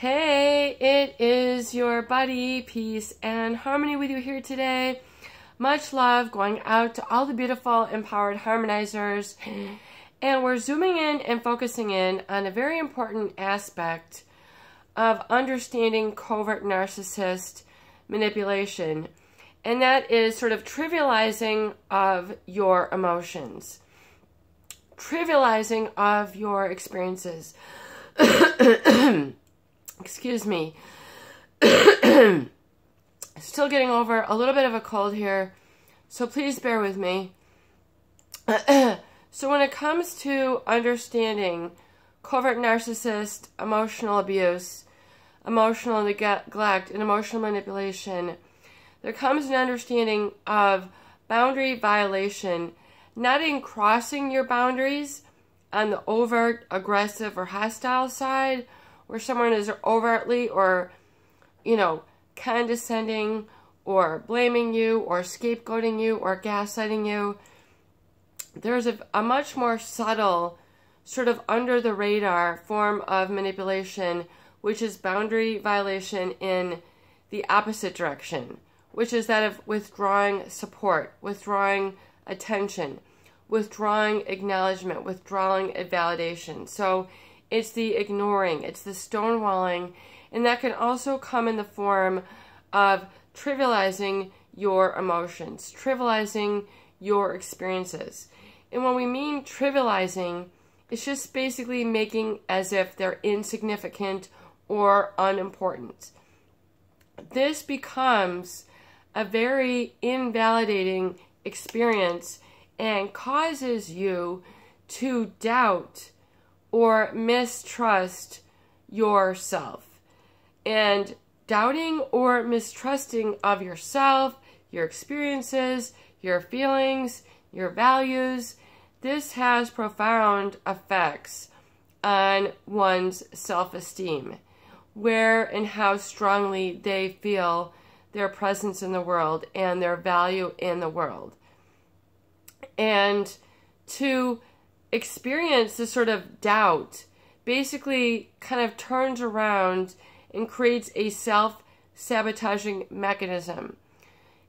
Hey, it is your buddy, Peace and Harmony with you here today. Much love going out to all the beautiful, empowered harmonizers. And we're zooming in and focusing in on a very important aspect of understanding covert narcissist manipulation. And that is sort of trivializing of your emotions. Trivializing of your experiences. Excuse me. Still getting over a little bit of a cold here, so please bear with me. So when it comes to understanding covert narcissist, emotional abuse, emotional neglect, and emotional manipulation, there comes an understanding of boundary violation, not in crossing your boundaries on the overt, aggressive, or hostile side, where someone is overtly or, condescending or blaming you or scapegoating you or gaslighting you. There's a much more subtle, sort of under the radar form of manipulation, which is boundary violation in the opposite direction, which is that of withdrawing support, withdrawing attention, withdrawing acknowledgement, withdrawing validation. So it's the ignoring, it's the stonewalling, and that can also come in the form of trivializing your emotions, trivializing your experiences. And when we mean trivializing, it's just basically making as if they're insignificant or unimportant. This becomes a very invalidating experience and causes you to doubt or mistrust yourself. And doubting or mistrusting of yourself, your experiences, your feelings, your values, this has profound effects on one's self-esteem, where and how strongly they feel their presence in the world and their value in the world. And to experience this sort of doubt basically kind of turns around and creates a self-sabotaging mechanism.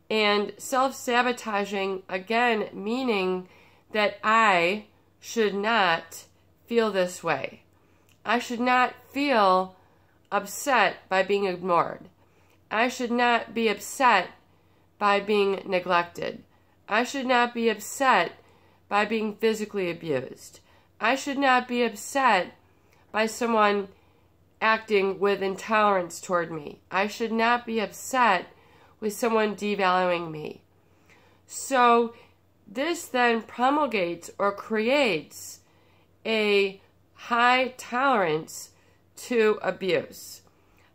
And self-sabotaging, again, meaning that I should not feel this way. I should not feel upset by being ignored. I should not be upset by being neglected. I should not be upset by being physically abused. I should not be upset by someone acting with intolerance toward me. I should not be upset with someone devaluing me. So this then promulgates or creates a high tolerance to abuse,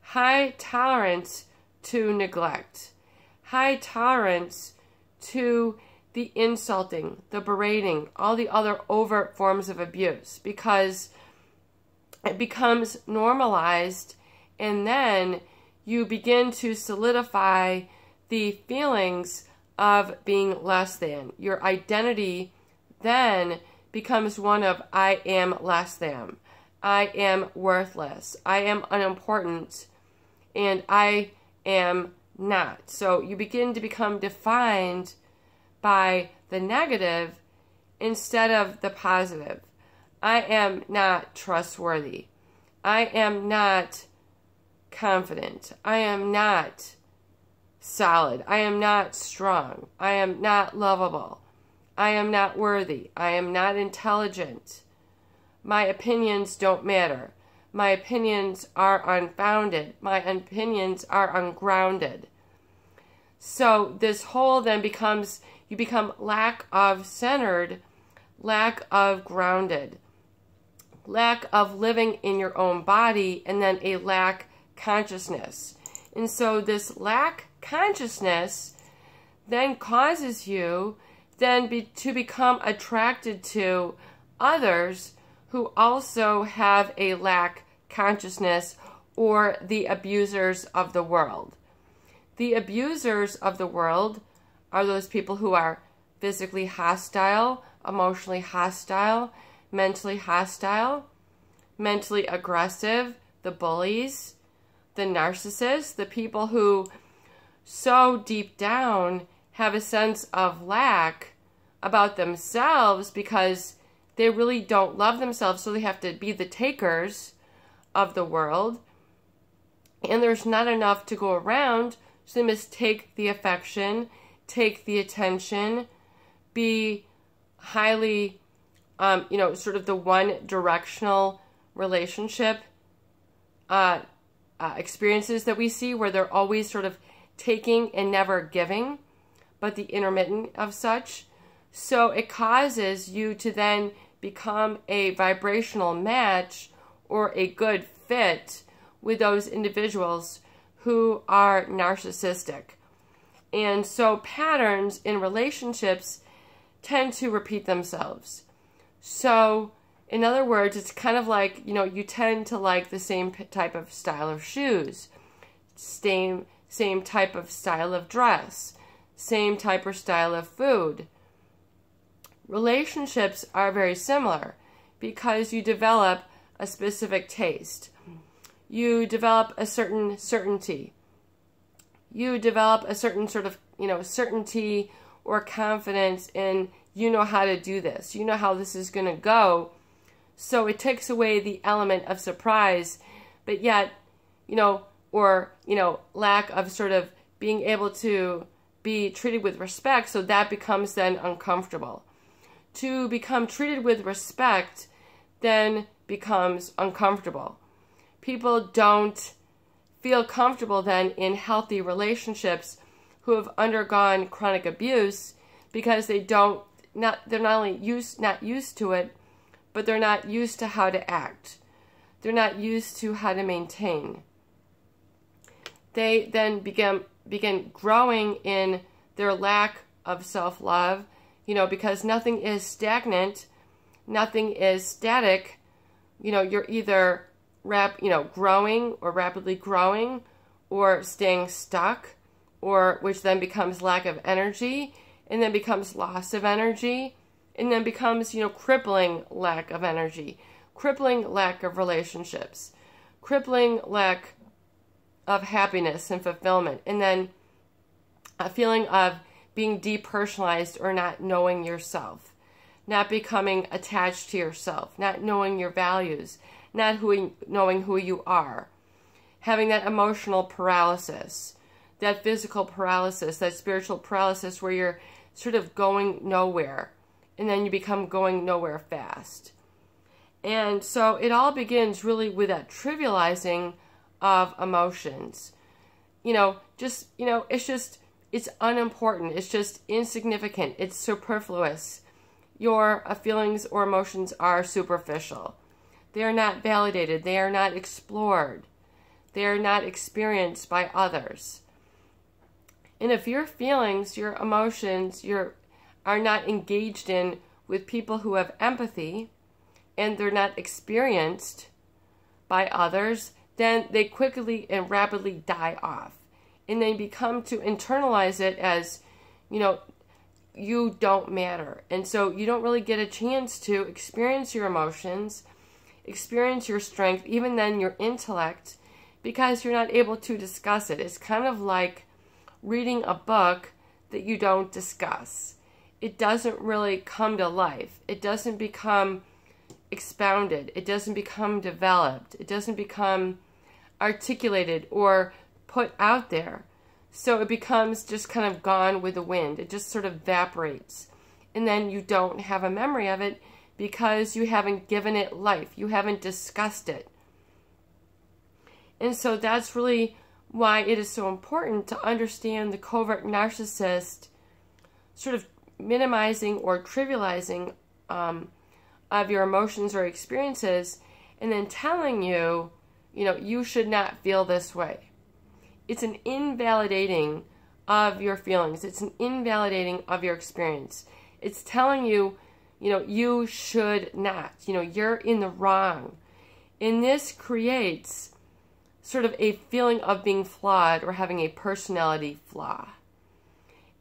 high tolerance to neglect, high tolerance to the insulting, the berating, all the other overt forms of abuse, because it becomes normalized, and then you begin to solidify the feelings of being less than. Your identity then becomes one of I am less than, I am worthless, I am unimportant, and I am not. So you begin to become defined by the negative instead of the positive. I am not trustworthy. I am not confident. I am not solid. I am not strong. I am not lovable. I am not worthy. I am not intelligent. My opinions don't matter. My opinions are unfounded. My opinions are ungrounded. So this whole then becomes, you become lack of centered, lack of grounded, lack of living in your own body, and then a lack consciousness. And so this lack consciousness then causes you then to become attracted to others who also have a lack consciousness, or the abusers of the world. The abusers of the world are those people who are physically hostile, emotionally hostile, mentally aggressive, the bullies, the narcissist, the people who so deep down have a sense of lack about themselves because they really don't love themselves, so they have to be the takers of the world. And there's not enough to go around, so they must take the affection, take the attention, be highly, sort of the one-directional relationship experiences that we see, where they're always sort of taking and never giving, but the intermittent of such. So it causes you to then become a vibrational match or a good fit with those individuals who are narcissistic. And so patterns in relationships tend to repeat themselves. So in other words, it's kind of like, you tend to like the same type of style of shoes, same type of style of dress, same type or style of food. Relationships are very similar because you develop a specific taste. You develop a certain certainty. You develop a certain sort of, certainty or confidence in, how to do this. You know how this is going to go. So it takes away the element of surprise, but yet, lack of sort of being able to be treated with respect. So that becomes then uncomfortable. To become treated with respect then becomes uncomfortable. People don't feel comfortable then in healthy relationships who have undergone chronic abuse because they're not only not used to it, but they're not used to how to act. They're not used to how to maintain. They then begin growing in their lack of self-love, because nothing is stagnant, nothing is static. You're either growing or rapidly growing, or staying stuck, or which then becomes lack of energy, and then becomes loss of energy, and then becomes, crippling lack of energy, crippling lack of relationships, crippling lack of happiness and fulfillment, and then a feeling of being depersonalized or not knowing yourself, not becoming attached to yourself, not knowing your values, not knowing who you are, having that emotional paralysis, that physical paralysis, that spiritual paralysis where you're sort of going nowhere, and then you become going nowhere fast. And so it all begins really with that trivializing of emotions. It's unimportant. It's just insignificant. It's superfluous. Your feelings or emotions are superficial. They are not validated. They are not explored. They are not experienced by others. And if your feelings, your emotions, are not engaged in with people who have empathy, and they're not experienced by others, then they quickly and rapidly die off. And they become to internalize it as, you don't matter. And so you don't really get a chance to experience your emotions, experience your strength, even then your intellect, because you're not able to discuss it. It's kind of like reading a book that you don't discuss. It doesn't really come to life. It doesn't become expounded. It doesn't become developed. It doesn't become articulated or put out there. So it becomes just kind of gone with the wind. It just sort of evaporates. And then you don't have a memory of it because you haven't given it life. You haven't discussed it. And so that's really why it is so important to understand the covert narcissist sort of minimizing or trivializing of your emotions or experiences, and then telling you, you should not feel this way. It's an invalidating of your feelings. It's an invalidating of your experience. It's telling you, you should not. You're in the wrong. And this creates sort of a feeling of being flawed or having a personality flaw.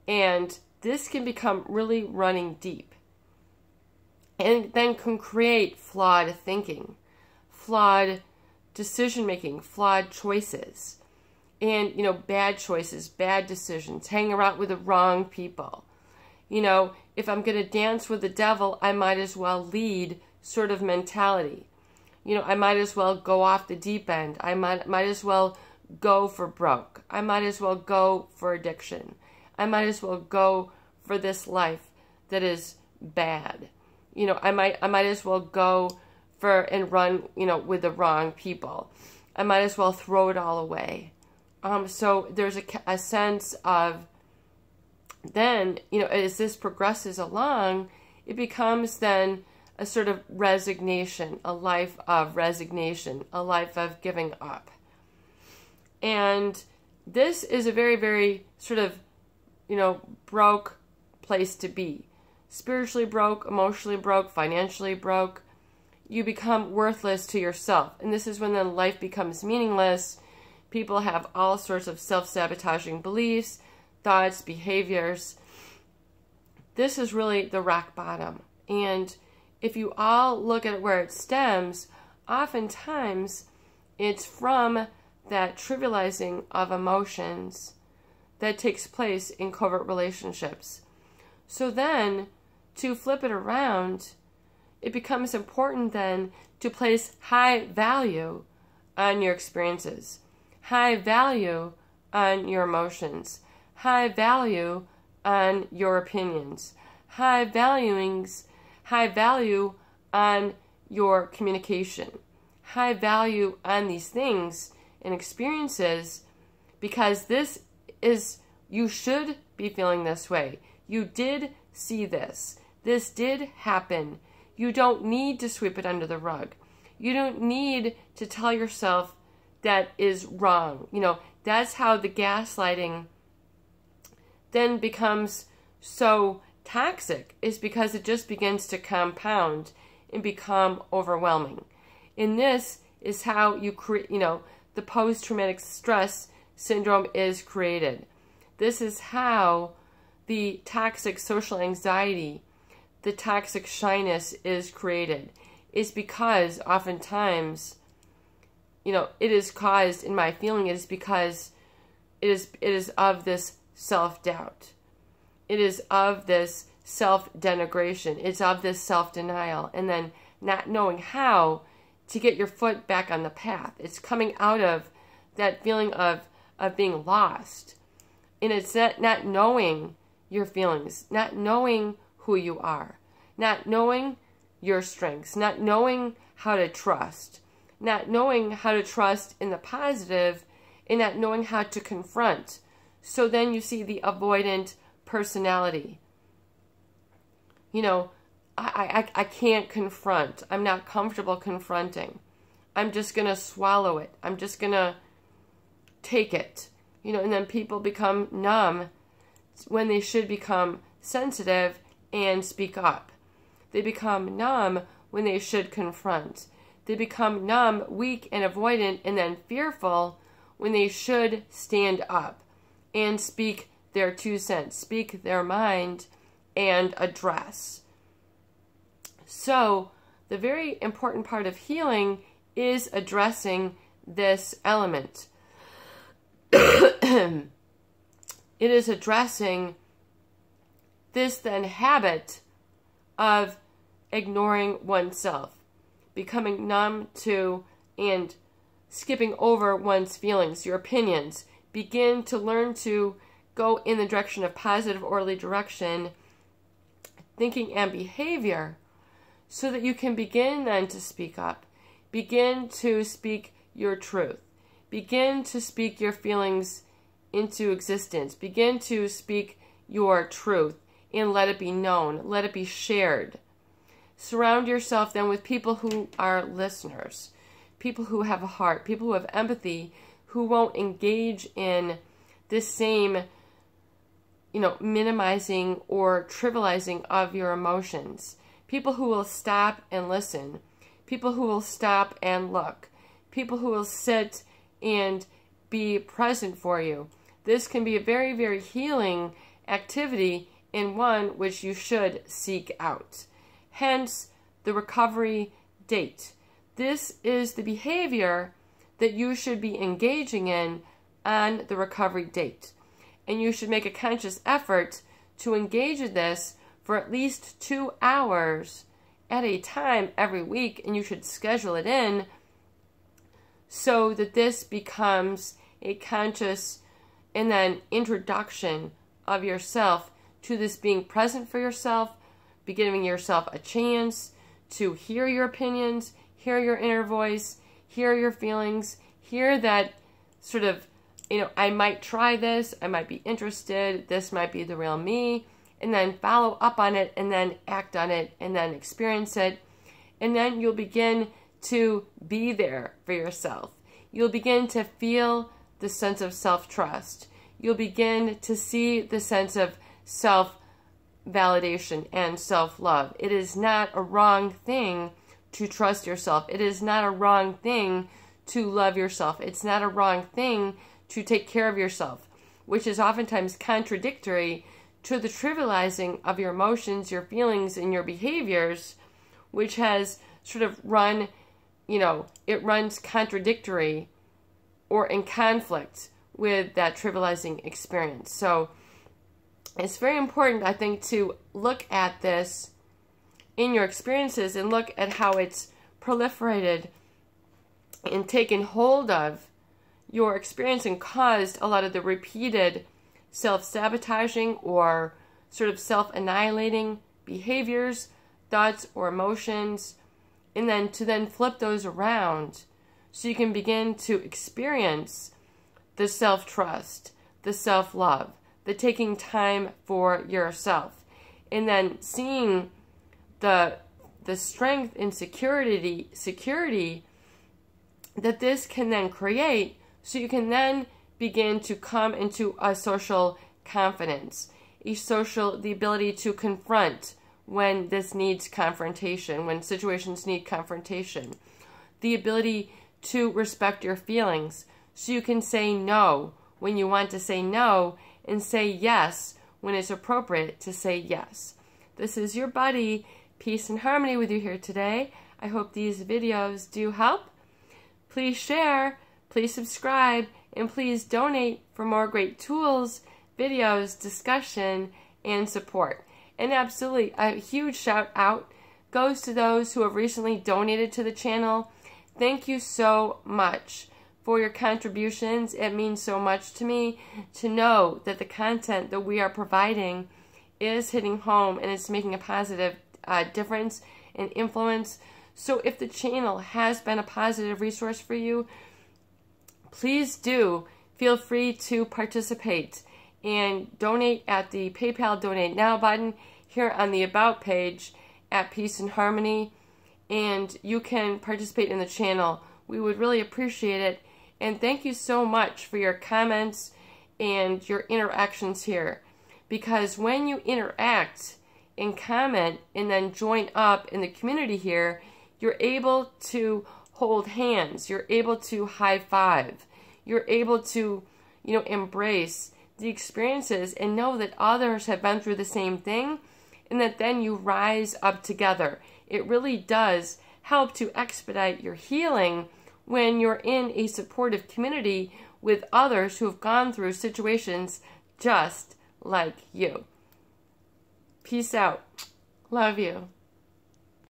And this can become really running deep. And then can create flawed thinking, flawed decision-making, flawed choices, and, you know, bad choices, bad decisions, hanging around with the wrong people. You know, if I'm going to dance with the devil, I might as well lead sort of mentality. You know, I might as well go off the deep end. I might as well go for broke. I might as well go for addiction. I might as well go for this life that is bad. You know, I might as well go for and run, you know, with the wrong people. I might as well throw it all away. So there's a sense of, then, you know, as this progresses along, it becomes then a sort of resignation, a life of resignation, a life of giving up. And this is a very, very sort of, you know, broke place to be. Spiritually broke, emotionally broke, financially broke. You become worthless to yourself. And this is when then life becomes meaningless. People have all sorts of self-sabotaging beliefs, thoughts, behaviors. This is really the rock bottom. And if you all look at where it stems, oftentimes it's from that trivializing of emotions that takes place in covert relationships. So then, to flip it around, it becomes important then to place high value on your experiences, high value on your emotions, high value on your opinions, high value on your communication, high value on these things and experiences, because this is, you should be feeling this way. You did see this. This did happen. You don't need to sweep it under the rug. You don't need to tell yourself that is wrong. You know, that's how the gaslighting then becomes so toxic, is because it just begins to compound and become overwhelming. And this is how you create, you know, the post-traumatic stress syndrome is created. This is how the toxic social anxiety, the toxic shyness is created. It's because oftentimes, you know, it is caused, in my feeling, it is because it is of this self-doubt. It is of this self-denigration. It's of this self-denial. And then not knowing how to get your foot back on the path. It's coming out of that feeling of being lost. And it's not knowing your feelings, not knowing who you are, not knowing your strengths, not knowing how to trust, not knowing how to trust in the positive, and not knowing how to confront. So then you see the avoidant personality. You know, I can't confront. I'm not comfortable confronting. I'm just going to swallow it. I'm just going to take it. You know, and then people become numb when they should become sensitive and speak up. They become numb when they should confront. They become numb, weak, and avoidant, and then fearful when they should stand up and speak their 2 cents, speak their mind, and address. So, the very important part of healing is addressing this element. It is addressing this then habit of ignoring oneself, becoming numb to and skipping over one's feelings, your opinions. Begin to learn to go in the direction of positive, orderly direction, thinking and behavior, so that you can begin then to speak up. Begin to speak your truth. Begin to speak your feelings into existence. Begin to speak your truth and let it be known. Let it be shared. Surround yourself then with people who are listeners, people who have a heart, people who have empathy, who won't engage in this same, you know, minimizing or trivializing of your emotions. People who will stop and listen. People who will stop and look. People who will sit and be present for you. This can be a very, very healing activity, and one which you should seek out. Hence, the recovery date. This is the behavior that you should be engaging in on the recovery date. And you should make a conscious effort to engage in this for at least 2 hours at a time every week, and you should schedule it in so that this becomes a conscious and then introduction of yourself to this being present for yourself, be giving yourself a chance to hear your opinions, hear your inner voice, hear your feelings, hear that sort of, I might try this, I might be interested, this might be the real me, and then follow up on it, and then act on it, and then experience it. And then you'll begin to be there for yourself. You'll begin to feel the sense of self-trust. You'll begin to see the sense of self-validation and self-love. It is not a wrong thing to trust yourself. It is not a wrong thing to love yourself. It's not a wrong thing to take care of yourself, which is oftentimes contradictory to the trivializing of your emotions, your feelings, and your behaviors, which has sort of run, it runs contradictory or in conflict with that trivializing experience. So it's very important, I think, to look at this in your experiences and look at how it's proliferated and taken hold of your experience and caused a lot of the repeated self-sabotaging or sort of self-annihilating behaviors, thoughts, or emotions, and then to flip those around so you can begin to experience the self-trust, the self-love, the taking time for yourself, and then seeing the strength and security that this can then create, so you can then begin to come into a social confidence, the ability to confront when this needs confrontation, when situations need confrontation, the ability to respect your feelings, so you can say no when you want to say no, and say yes when it's appropriate to say yes. This is your buddy, Peace and Harmony, with you here today. I hope these videos do help. Please share, please subscribe, and please donate for more great tools, videos, discussion, and support. And absolutely, a huge shout out goes to those who have recently donated to the channel. Thank you so much for your contributions. It means so much to me to know that the content that we are providing is hitting home and it's making a positive difference and influence. So if the channel has been a positive resource for you, please do feel free to participate and donate at the PayPal Donate Now button here on the About page at Peace and Harmony, and you can participate in the channel. We would really appreciate it, and thank you so much for your comments and your interactions here, because when you interact and comment and then join up in the community here, you're able to hold hands, you're able to high five, you're able to, embrace the experiences and know that others have been through the same thing, and that then you rise up together. It really does help to expedite your healing when you're in a supportive community with others who have gone through situations just like you. Peace out. Love you.